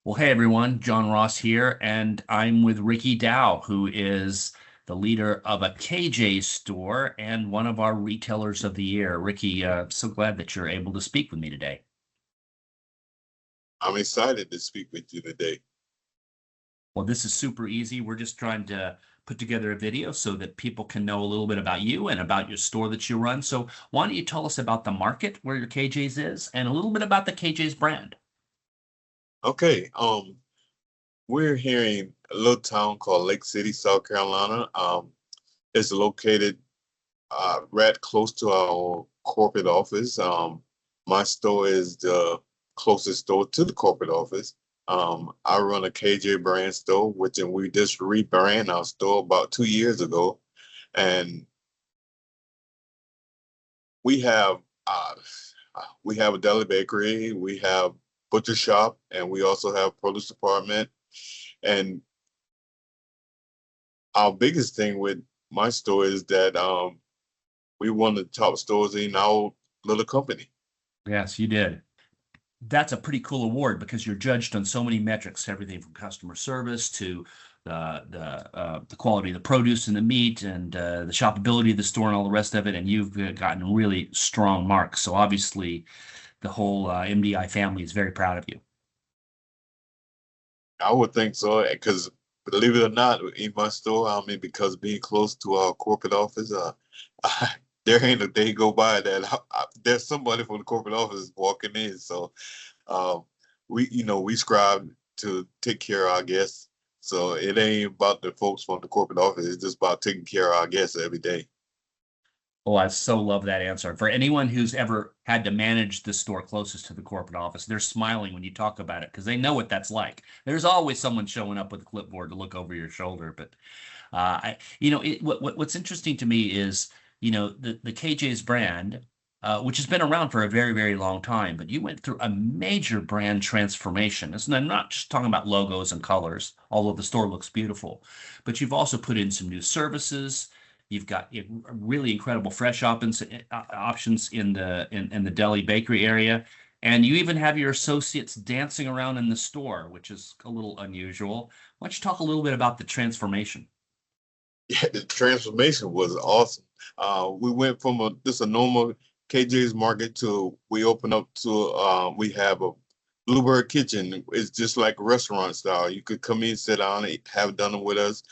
Well, hey everyone, John Ross here, and I'm with Ricky Dow, who is the leader of a KJ store and one of our retailers of the year. Ricky, so glad that you're able to speak with me today. I'm excited to speak with you today. Well, this is super easy. We're just trying to put together a video so that people can know a little bit about you and about your store that you run. So why don't you tell us about the market where your KJ's is and a little bit about the KJ's brand? Okay, we're here in a little town called Lake City, South Carolina. It's located right close to our corporate office. My store is the closest store to the corporate office. I run a KJ brand store, which we just rebrand our store about 2 years ago, and we have uh, we have a deli bakery, we have butcher shop, and we also have produce department. And our biggest thing with my store is that we one of the top stores in our little company. Yes, you did. That's a pretty cool award because you're judged on so many metrics, everything from customer service to the quality of the produce and the meat and the shoppability of the store and all the rest of it. And you've gotten really strong marks. So obviously, the whole MDI family is very proud of you. I would think so, because believe it or not, in my store, I mean, because being close to our corporate office, there ain't a day go by that there's somebody from the corporate office walking in. So um, we strive to take care of our guests. So it ain't about the folks from the corporate office. It's just about taking care of our guests every day. Oh, I so love that answer. For anyone who's ever had to manage the store closest to the corporate office, they're smiling when you talk about it because they know what that's like. There's always someone showing up with a clipboard to look over your shoulder. But what's interesting to me is, the KJ's brand, which has been around for a very, very long time, but you went through a major brand transformation. I'm not just talking about logos and colors, although the store looks beautiful, but you've also put in some new services. You've got really incredible fresh options in the deli bakery area. And you even have your associates dancing around in the store, which is a little unusual. Why don't you talk a little bit about the transformation? Yeah, the transformation was awesome. We went from just a normal KJ's Market to we opened up to we have a Bluebird Kitchen. It's just like restaurant style. You could come in, sit down, have dinner with us.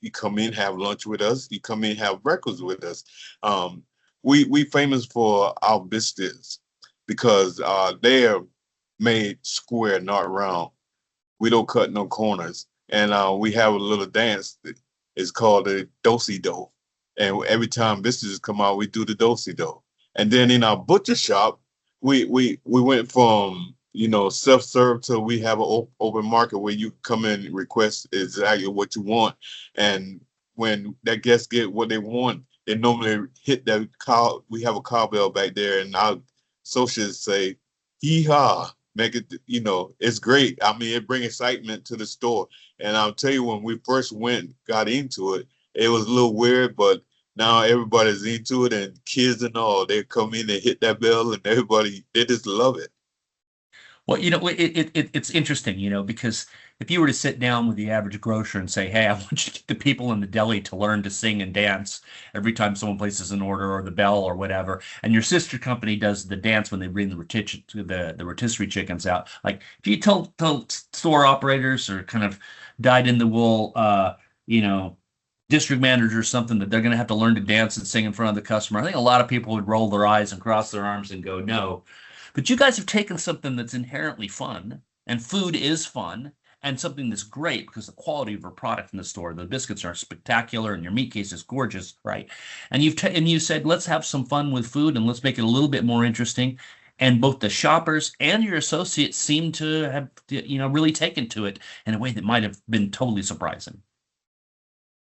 You come in, have lunch with us. You come in, have breakfast with us. Um, we famous for our biscuits because they're made square, not round. We don't cut no corners. And we have a little dance. It's called the do do. And every time visitors come out, we do the do do. And then in our butcher shop, we went from self-serve to we have an open market where you come in and request exactly what you want. And when that guests get what they want, they normally hit that cow. We have a cowbell back there, and our associates say, "Hee haw." Make it, it's great. I mean, it brings excitement to the store. And I'll tell you, when we first got into it, it was a little weird, but now everybody's into it, and kids and all, they come in and hit that bell, and everybody, they just love it. Well, it's interesting, because if you were to sit down with the average grocer and say, "Hey, I want you to get the people in the deli to learn to sing and dance every time someone places an order or the bell or whatever," and your sister company does the dance when they bring the rotisserie chickens out, like if you tell store operators or kind of dyed in the wool, you know, district managers or something that they're going to have to learn to dance and sing in front of the customer, I think a lot of people would roll their eyes and cross their arms and go, "No." But you guys have taken something that's inherently fun, and food is fun, and something that's great because the quality of your product in the store, the biscuits are spectacular, and your meat case is gorgeous, right? And you said, let's have some fun with food and let's make it a little bit more interesting. And both the shoppers and your associates seem to have, really taken to it in a way that might have been totally surprising.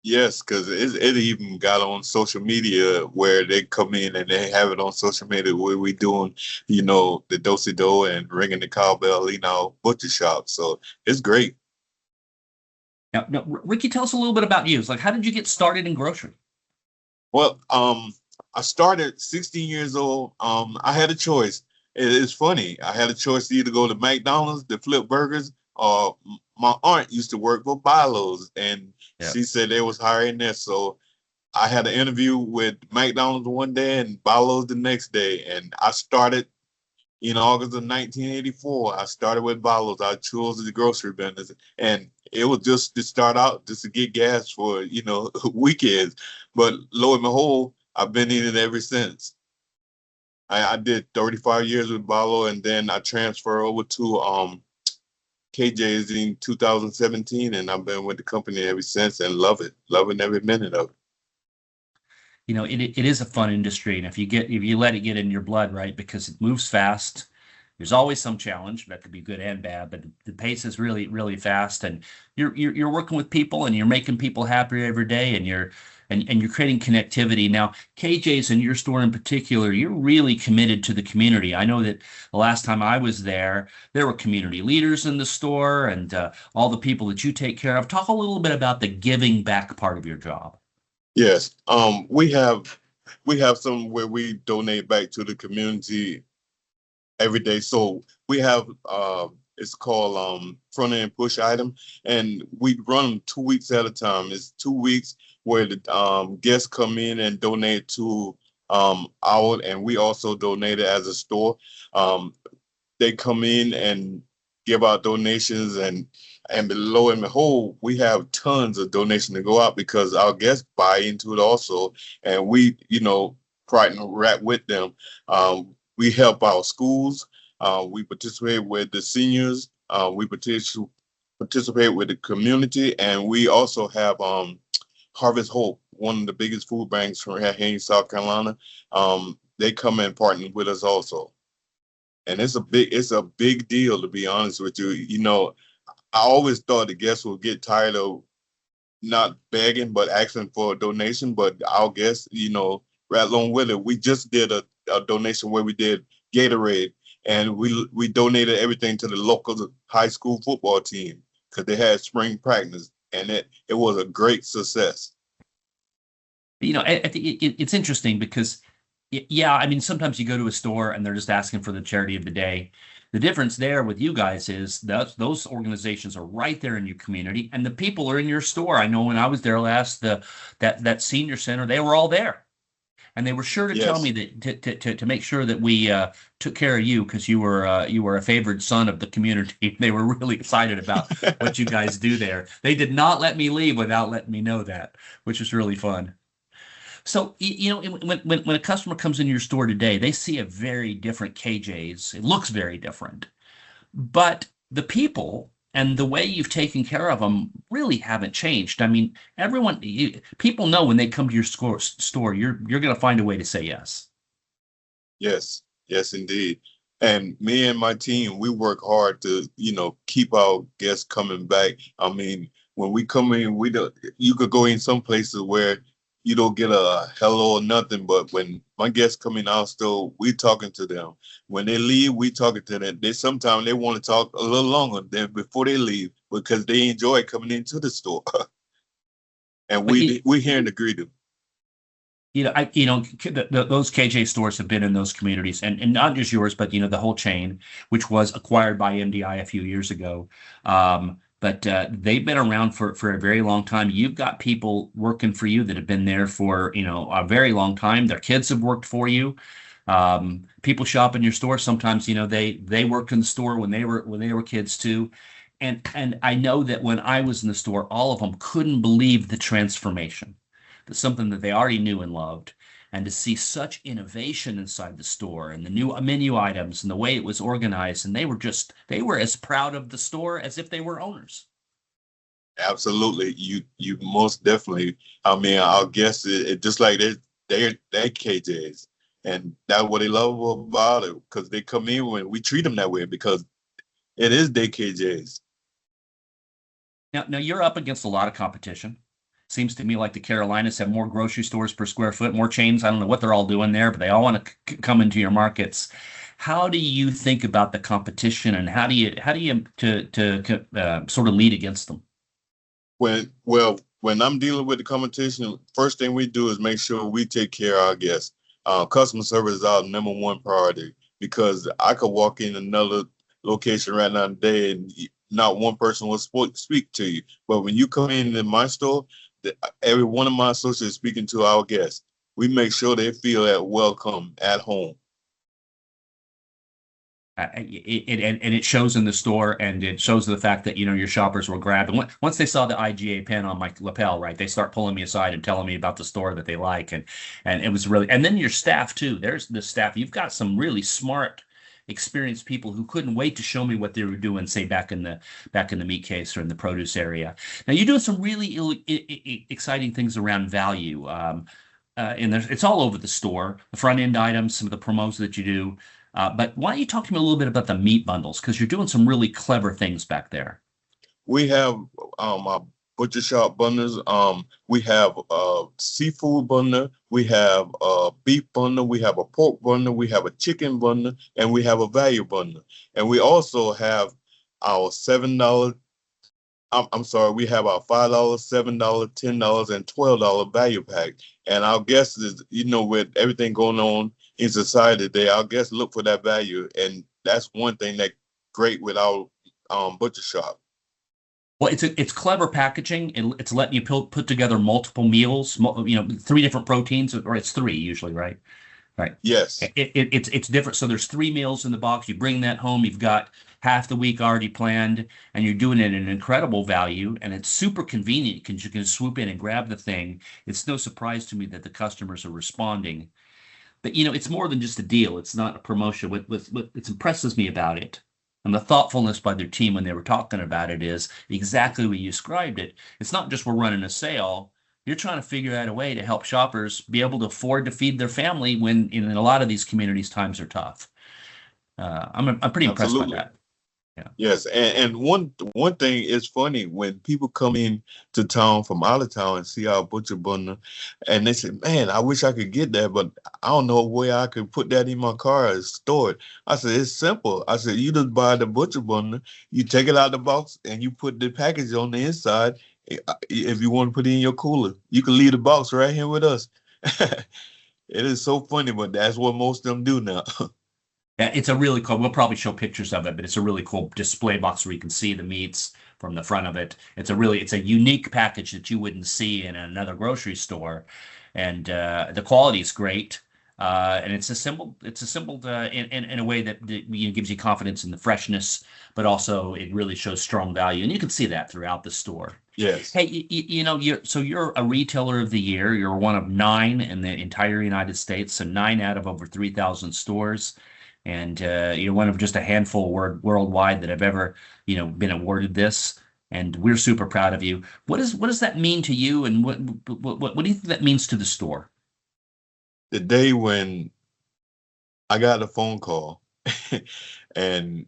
Yes, because it even got on social media where they come in and they have it on social media where we doing, the do and ringing the cowbell in our butcher shop. So it's great. Now, Ricky, tell us a little bit about you. It's like, how did you get started in grocery? Well, I started 16 years old. I had a choice. It's funny. I had a choice to either go to McDonald's to flip burgers, or my aunt used to work for Bilo's, and Yeah. she said they was hiring there. So I had an interview with McDonald's one day and Bilo's the next day, and I started in August of 1984. I started with Bilo's. I chose the grocery business, and it was just to start out, just to get gas for weekends. But lo and behold, I've been in it ever since. I did 35 years with Balo, and then I transferred over to KJ's in 2017, and I've been with the company ever since and love it, loving every minute of it. It is a fun industry, and if you let it get in your blood, right, because it moves fast. There's always some challenge that could be good and bad, but the pace is really, really fast, and you're working with people and you're making people happier every day, and you're creating connectivity. Now, KJ's in your store in particular, you're really committed to the community. I know that the last time I was there, there were community leaders in the store and all the people that you take care of. Talk a little bit about the giving back part of your job. Yes, we have some where we donate back to the community every day. So we have it's called front end push item, and we run them 2 weeks at a time. It's 2 weeks where the guests come in and donate to our, and we also donate it as a store. Um, they come in and give out donations, and below and behold, we have tons of donations to go out because our guests buy into it also, and we partner right with them. We help our schools. We participate with the seniors. We participate with the community, and we also have Harvest Hope, one of the biggest food banks from here in South Carolina. They come and partner with us also, and it's a big deal, to be honest with you. I always thought the guests would get tired of not begging but asking for a donation, but our guests, right along with it. We just did a donation where we did Gatorade, and we donated everything to the local high school football team because they had spring practice, and it was a great success. I think it's interesting because, yeah, I mean, sometimes you go to a store and they're just asking for the charity of the day. The difference there with you guys is that those organizations are right there in your community, and the people are in your store. I know when I was there last, that senior center, they were all there, and they were sure to tell me Yes. that to make sure that we took care of you because you were a favored son of the community. They were really excited about what you guys do there. They did not let me leave without letting me know that, which was really fun. So, when a customer comes in your store today, they see a very different KJ's. It looks very different, but the people and the way you've taken care of them really haven't changed. I mean, people know when they come to your store, you're going to find a way to say yes. Yes, yes, indeed. And me and my team, we work hard to, keep our guests coming back. I mean, when we come in, we don't, you could go in some places where you don't get a hello or nothing, but when my guests come in our store, we talking to them. When they leave, we talking to them. They sometimes they want to talk a little longer than before they leave because they enjoy coming into the store. And But we here to greet them. those KJ stores have been in those communities, and not just yours, but the whole chain, which was acquired by MDI a few years ago. But they've been around for a very long time. You've got people working for you that have been there for a very long time. Their kids have worked for you. People shop in your store. Sometimes they worked in the store when they were kids too. And I know that when I was in the store, all of them couldn't believe the transformation. That's something that they already knew and loved. And to see such innovation inside the store and the new menu items and the way it was organized, and they were as proud of the store as if they were owners. Absolutely. You most definitely. I mean, our guests, just like they KJs, and that's what they love about it because they come in when we treat them that way because it is their KJs. Now you're up against a lot of competition. Seems to me like the Carolinas have more grocery stores per square foot, more chains. I don't know what they're all doing there, but they all want to come into your markets. How do you think about the competition, and how do you sort of lead against them? When I'm dealing with the competition, first thing we do is make sure we take care of our guests. Customer service is our number one priority. because I could walk in another location right now today and not one person will speak to you. But when you come in my store, every one of my associates is speaking to our guests. We make sure they feel at welcome at home. And it shows in the store, and it shows the fact that your shoppers will grab. And once they saw the IGA pen on my lapel, right, they start pulling me aside and telling me about the store that they like, and it was really. And then your staff too. There's the staff. You've got some really smart, experienced people who couldn't wait to show me what they were doing, say back in the meat case or in the produce area. Now you're doing some really exciting things around value. And it's all over the store, the front end items, some of the promos that you do. But why don't you talk to me a little bit about the meat bundles? Because you're doing some really clever things back there. We have our butcher shop bundles. We have a seafood bundle. We have a beef bundle. We have a pork bundle. We have a chicken bundle, and we have a value bundle. And we also have our $7. I'm sorry. We have our $5, $7, $10, and $12 value pack. And our guests is, with everything going on in society today, our guests look for that value, and that's one thing that's great with our butcher shop. Well, it's clever packaging, and it's letting you put together multiple meals, three different proteins, or it's three usually, right? Right. Yes. It's different. So there's three meals in the box. You bring that home. You've got half the week already planned, and you're doing it at an incredible value, and it's super convenient because you can swoop in and grab the thing. It's no surprise to me that the customers are responding. But it's more than just a deal. It's not a promotion. What impresses me about it, and the thoughtfulness by their team when they were talking about it, is exactly what you described it. It's not just we're running a sale. You're trying to figure out a way to help shoppers be able to afford to feed their family when in a lot of these communities times are tough. I'm pretty impressed by Absolutely. that. Yeah. Yes, and one thing is funny when people come in to town from out of town and see our butcher bundle, and they say, "Man, I wish I could get that, but I don't know where I could put that in my car and store it." I said, "It's simple." I said, "You just buy the butcher bundle, you take it out of the box, and you put the package on the inside. If you want to put it in your cooler, you can leave the box right here with us." It is so funny, but that's what most of them do now. Yeah, it's a really cool. We'll probably show pictures of it, but it's a really cool display box where you can see the meats from the front of it. It's a unique package that you wouldn't see in another grocery store, and the quality is great. And it's assembled in a way that gives you confidence in the freshness, but also it really shows strong value, and you can see that throughout the store. Yes. Hey, you're a retailer of the year. You're one of nine in the entire United States, so nine out of over 3,000 stores. And you're one of just a handful worldwide that have ever, been awarded this. And we're super proud of you. What does that mean to you? And what do you think that means to the store? The day when I got a phone call and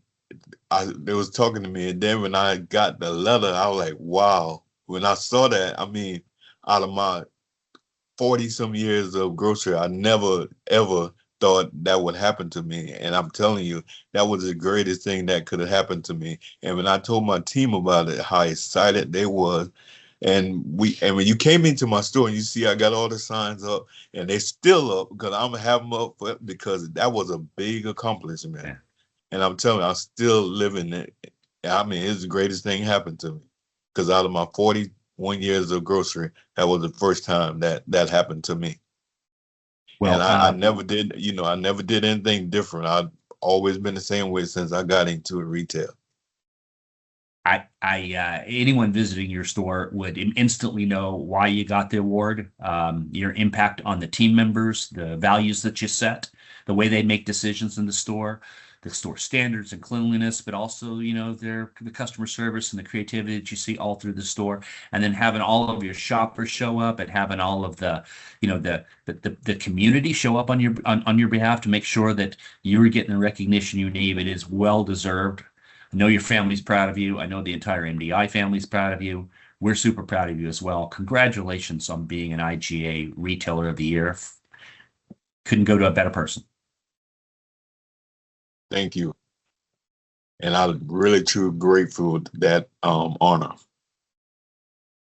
they was talking to me, and then when I got the letter, I was like, wow. When I saw that, I mean, out of my 40 some years of grocery, I never ever thought that would happen to me. And I'm telling you, that was the greatest thing that could have happened to me. And when I told my team about it, how excited they was, and when you came into my store and you see I got all the signs up and they're still up because I'm gonna have them up because that was a big accomplishment. Yeah. And I'm telling you, I'm still living it. I mean, it's the greatest thing happened to me because out of my 41 years of grocery, that was the first time that happened to me. And Well, I never did, I never did anything different. I've always been the same way since I got into retail. Anyone visiting your store would instantly know why you got the award, your impact on the team members, the values that you set, the way they make decisions in the store standards and cleanliness, but also, the customer service and the creativity that you see all through the store, and then having all of your shoppers show up and having all of the community show up on your behalf to make sure that you're getting the recognition you need. It is well deserved. I know your family's proud of you. I know the entire MDI family's proud of you. We're super proud of you as well. Congratulations on being an IGA Retailer of the Year. Couldn't go to a better person. Thank you. And I'm really truly grateful for that honor.